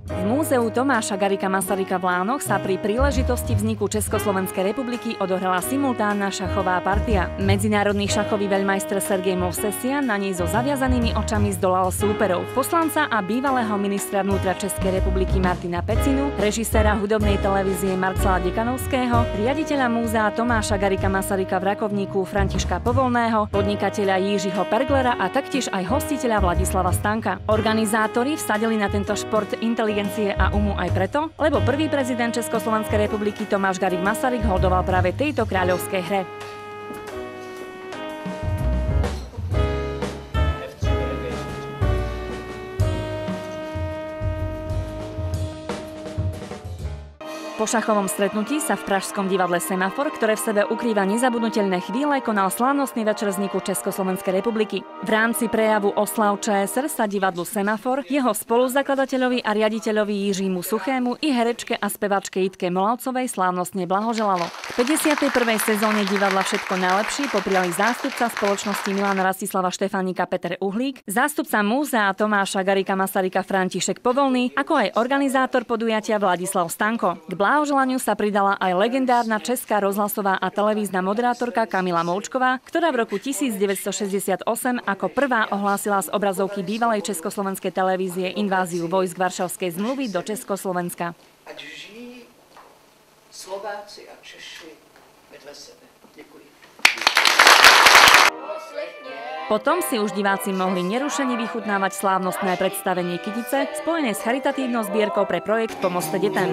V múzeu Tomáša Garrigua Masaryka v Lánoch sa pri príležitosti vzniku Československej republiky odohrala simultánna šachová partia. Medzinárodný šachový veľmajster Sergej Movsesian na nej so zaviazanými očami zdolal súperov. Poslanca a bývalého ministra vnútra Českej republiky Martina Pecinu, režiséra hudobnej televízie Marcela Dekanovského, riaditeľa múzea Tomáša Garrigua Masaryka v Rakovníku Františka Povolného, podnikateľa Jiřího Perglera a taktiež aj hostiteľa Vladislava Stanka. Organizátori vsadili na tento šport inteligencie a umu aj preto, lebo prvý prezident Československej republiky Tomáš Garrigue Masaryk holdoval práve tejto kráľovskej hre. Po šachovom stretnutí sa v pražskom divadle Semafor, ktoré v sebe ukrýva nezabudnuteľné chvíle, konal slávnostný večer vzniku Československej republiky. V rámci prejavu oslav ČSR sa divadlu Semafor, jeho spoluzakladateľovi a riaditeľovi Jiřímu Suchému i herečke a spevačke Jitke Molavcovej slávnostne blahoželalo. V 51. sezóne divadla Všetko najlepšie popriali zástupca spoločnosti Milana Rastislava Štefánika Peter Uhlík, zástupca múzea Tomáša Garrigua Masaryka František Povolný, ako aj organizátor podujatia Vladislav Stanko. K blahoželaniu sa pridala aj legendárna česká rozhlasová a televízna moderátorka Kamila Moučková, ktorá v roku 1968 ako prvá ohlásila z obrazovky bývalej československej televízie inváziu vojsk Varšavskej zmluvy do Československa. Ať žijí Slováci a Češi vedle sebe. Děkuji. Potom si už diváci mohli nerušene vychutnávať slávnostné predstavenie Kytice spojené s charitatívnou zbierkou pre projekt Pomozte deťom.